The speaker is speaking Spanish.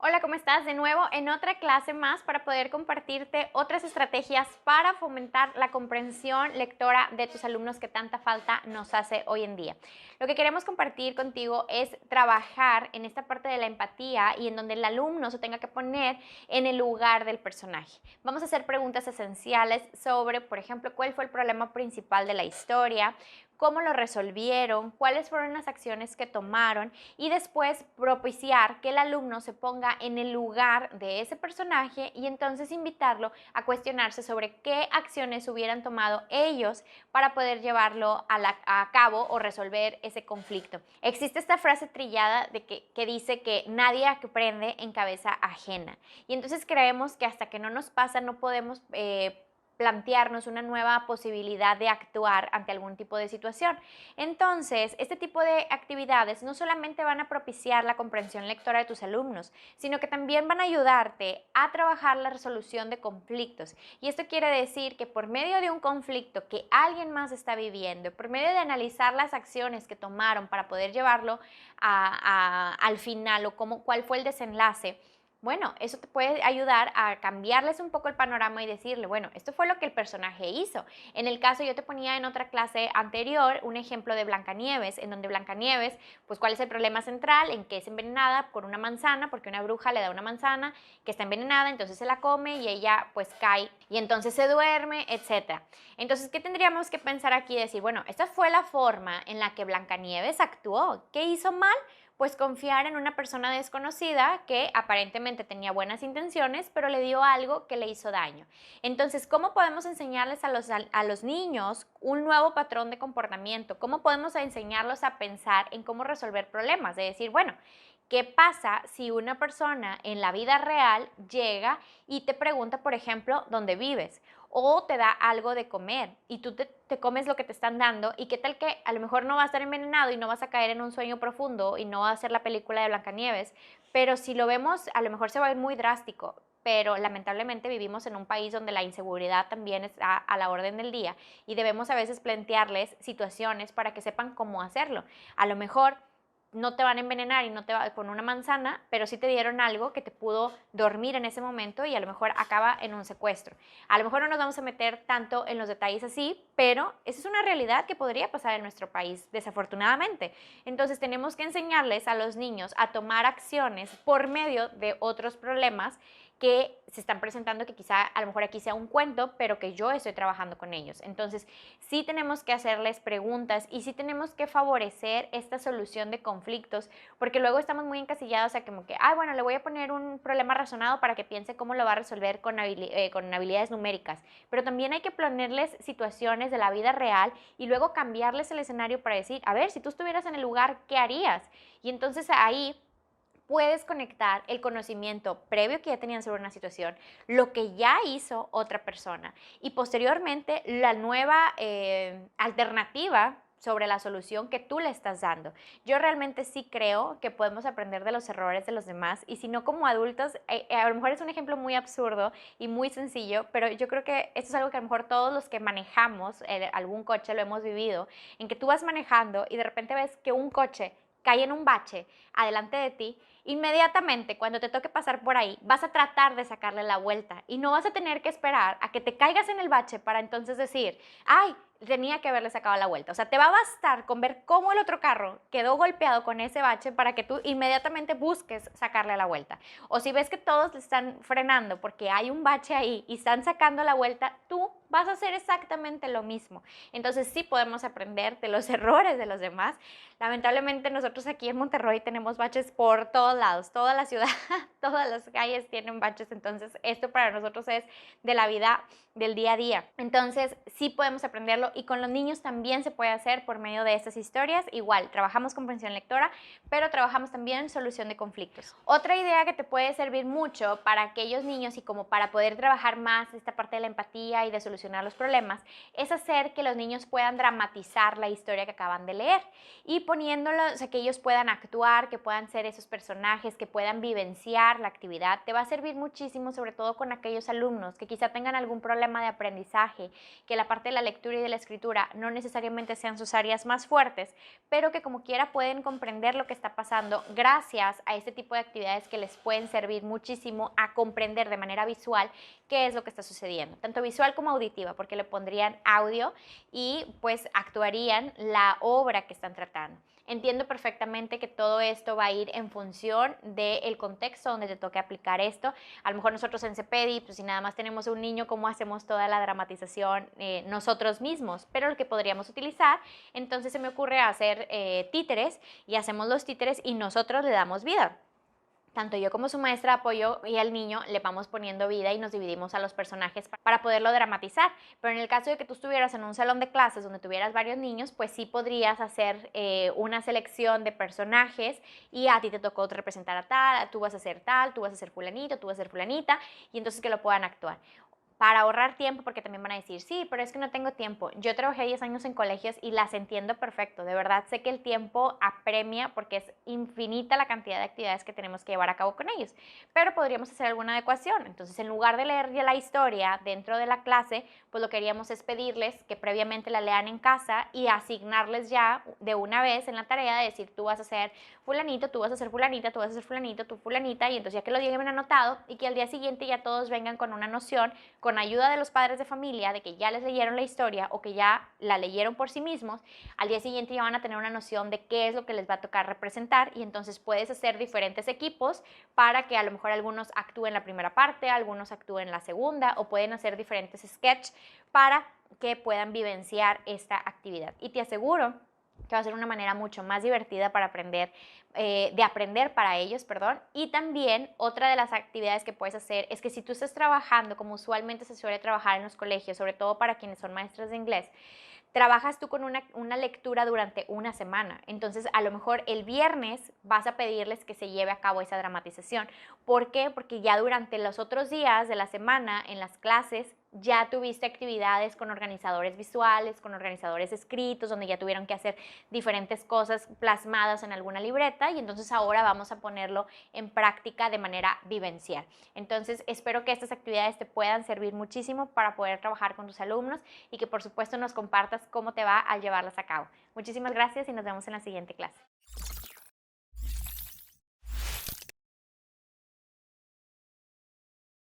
Hola, ¿cómo estás? De nuevo en otra clase más para poder compartirte otras estrategias para fomentar la comprensión lectora de tus alumnos que tanta falta nos hace hoy en día. Lo que queremos compartir contigo es trabajar en esta parte de la empatía y en donde el alumno se tenga que poner en el lugar del personaje. Vamos a hacer preguntas esenciales sobre, por ejemplo, cuál fue el problema principal de la historia, cómo lo resolvieron, cuáles fueron las acciones que tomaron y después propiciar que el alumno se ponga en el lugar de ese personaje y entonces invitarlo a cuestionarse sobre qué acciones hubieran tomado ellos para poder llevarlo a cabo o resolver ese conflicto. Existe esta frase trillada que dice que nadie aprende en cabeza ajena y entonces creemos que hasta que no nos pasa no podemos plantearnos una nueva posibilidad de actuar ante algún tipo de situación. Entonces, este tipo de actividades no solamente van a propiciar la comprensión lectora de tus alumnos, sino que también van a ayudarte a trabajar la resolución de conflictos. Y esto quiere decir que por medio de un conflicto que alguien más está viviendo, por medio de analizar las acciones que tomaron para poder llevarlo al final o cuál fue el desenlace, bueno, eso te puede ayudar a cambiarles un poco el panorama y decirle, bueno, esto fue lo que el personaje hizo. En el caso, yo te ponía en otra clase anterior un ejemplo de Blancanieves, en donde Blancanieves, pues ¿cuál es el problema central? En que es envenenada por una manzana, porque una bruja le da una manzana que está envenenada, entonces se la come y ella pues cae y entonces se duerme, etc. Entonces, ¿qué tendríamos que pensar aquí? Decir, bueno, esta fue la forma en la que Blancanieves actuó. ¿Qué hizo mal? Pues confiar en una persona desconocida que aparentemente tenía buenas intenciones, pero le dio algo que le hizo daño. Entonces, ¿cómo podemos enseñarles a los niños un nuevo patrón de comportamiento? ¿Cómo podemos enseñarlos a pensar en cómo resolver problemas? De decir, bueno, ¿qué pasa si una persona en la vida real llega y te pregunta, por ejemplo, dónde vives? O te da algo de comer y tú te comes lo que te están dando y qué tal que a lo mejor no va a estar envenenado y no vas a caer en un sueño profundo y no va a ser la película de Blancanieves, pero si lo vemos a lo mejor se va a ir muy drástico, pero lamentablemente vivimos en un país donde la inseguridad también está a la orden del día y debemos a veces plantearles situaciones para que sepan cómo hacerlo. A lo mejor no te van a envenenar y no te va con una manzana, pero sí te dieron algo que te pudo dormir en ese momento y a lo mejor acaba en un secuestro. A lo mejor no nos vamos a meter tanto en los detalles así, pero esa es una realidad que podría pasar en nuestro país, desafortunadamente. Entonces tenemos que enseñarles a los niños a tomar acciones por medio de otros problemas que se están presentando, que quizá a lo mejor aquí sea un cuento, pero que yo estoy trabajando con ellos. Entonces, sí tenemos que hacerles preguntas y sí tenemos que favorecer esta solución de conflictos, porque luego estamos muy encasillados a como que, ay, bueno, le voy a poner un problema razonado para que piense cómo lo va a resolver con habilidades numéricas. Pero también hay que ponerles situaciones de la vida real y luego cambiarles el escenario para decir, a ver, si tú estuvieras en el lugar, ¿qué harías? Y entonces ahí puedes conectar el conocimiento previo que ya tenían sobre una situación, lo que ya hizo otra persona y posteriormente la nueva alternativa sobre la solución que tú le estás dando. Yo realmente sí creo que podemos aprender de los errores de los demás y si no como adultos, a lo mejor es un ejemplo muy absurdo y muy sencillo, pero yo creo que esto es algo que a lo mejor todos los que manejamos algún coche lo hemos vivido, en que tú vas manejando y de repente ves que un coche cae en un bache adelante de ti, inmediatamente cuando te toque pasar por ahí vas a tratar de sacarle la vuelta y no vas a tener que esperar a que te caigas en el bache para entonces decir, ay, tenía que haberle sacado la vuelta. O sea, te va a bastar con ver cómo el otro carro quedó golpeado con ese bache para que tú inmediatamente busques sacarle la vuelta. O si ves que todos le están frenando porque hay un bache ahí y están sacando la vuelta, tú vas a hacer exactamente lo mismo. Entonces sí podemos aprender de los errores de los demás. Lamentablemente nosotros aquí en Monterrey tenemos baches por todos lados, toda la ciudad, todas las calles tienen baches, entonces esto para nosotros es de la vida del día a día. Entonces sí podemos aprenderlo y con los niños también se puede hacer por medio de estas historias. Igual, trabajamos comprensión lectora, pero trabajamos también solución de conflictos. Otra idea que te puede servir mucho para aquellos niños y como para poder trabajar más esta parte de la empatía y de solución solucionar los problemas, es hacer que los niños puedan dramatizar la historia que acaban de leer y poniéndolos, o sea, que ellos puedan actuar, que puedan ser esos personajes, que puedan vivenciar la actividad. Te va a servir muchísimo, sobre todo con aquellos alumnos que quizá tengan algún problema de aprendizaje, que la parte de la lectura y de la escritura no necesariamente sean sus áreas más fuertes, pero que como quiera pueden comprender lo que está pasando gracias a este tipo de actividades que les pueden servir muchísimo a comprender de manera visual qué es lo que está sucediendo, tanto visual como auditiva, porque le pondrían audio y pues actuarían la obra que están tratando. Entiendo perfectamente que todo esto va a ir en función del contexto donde te toque aplicar esto. A lo mejor nosotros en CEPEDI, pues si nada más tenemos un niño, ¿cómo hacemos toda la dramatización nosotros mismos? Pero lo que podríamos utilizar, entonces se me ocurre hacer títeres y hacemos los títeres y nosotros le damos vida. Tanto yo como su maestra de apoyo y al niño le vamos poniendo vida y nos dividimos a los personajes para poderlo dramatizar. Pero en el caso de que tú estuvieras en un salón de clases donde tuvieras varios niños, pues sí podrías hacer una selección de personajes y a ti te tocó representar a tal, tú vas a ser tal, tú vas a ser fulanito, tú vas a ser fulanita y entonces que lo puedan actuar para ahorrar tiempo, porque también van a decir, sí, pero es que no tengo tiempo. Yo trabajé 10 años en colegios y las entiendo perfecto. De verdad, sé que el tiempo apremia porque es infinita la cantidad de actividades que tenemos que llevar a cabo con ellos. Pero podríamos hacer alguna adecuación. Entonces, en lugar de leer ya la historia dentro de la clase, pues lo que queríamos es pedirles que previamente la lean en casa y asignarles ya de una vez en la tarea de decir, tú vas a ser fulanito, tú vas a ser fulanita, tú vas a ser fulanito, tú fulanita, y entonces ya que lo lleven anotado y que al día siguiente ya todos vengan con una noción, con ayuda de los padres de familia, de que ya les leyeron la historia o que ya la leyeron por sí mismos, al día siguiente ya van a tener una noción de qué es lo que les va a tocar representar y entonces puedes hacer diferentes equipos para que a lo mejor algunos actúen la primera parte, algunos actúen la segunda o pueden hacer diferentes sketches para que puedan vivenciar esta actividad. Y te aseguro que va a ser una manera mucho más divertida para aprender, de aprender para ellos, perdón. Y también otra de las actividades que puedes hacer es que si tú estás trabajando, como usualmente se suele trabajar en los colegios, sobre todo para quienes son maestros de inglés, trabajas tú con una lectura durante una semana. Entonces, a lo mejor el viernes vas a pedirles que se lleve a cabo esa dramatización. ¿Por qué? Porque ya durante los otros días de la semana, en las clases, ya tuviste actividades con organizadores visuales, con organizadores escritos, donde ya tuvieron que hacer diferentes cosas plasmadas en alguna libreta y entonces ahora vamos a ponerlo en práctica de manera vivencial. Entonces, espero que estas actividades te puedan servir muchísimo para poder trabajar con tus alumnos y que por supuesto nos compartas cómo te va al llevarlas a cabo. Muchísimas gracias y nos vemos en la siguiente clase.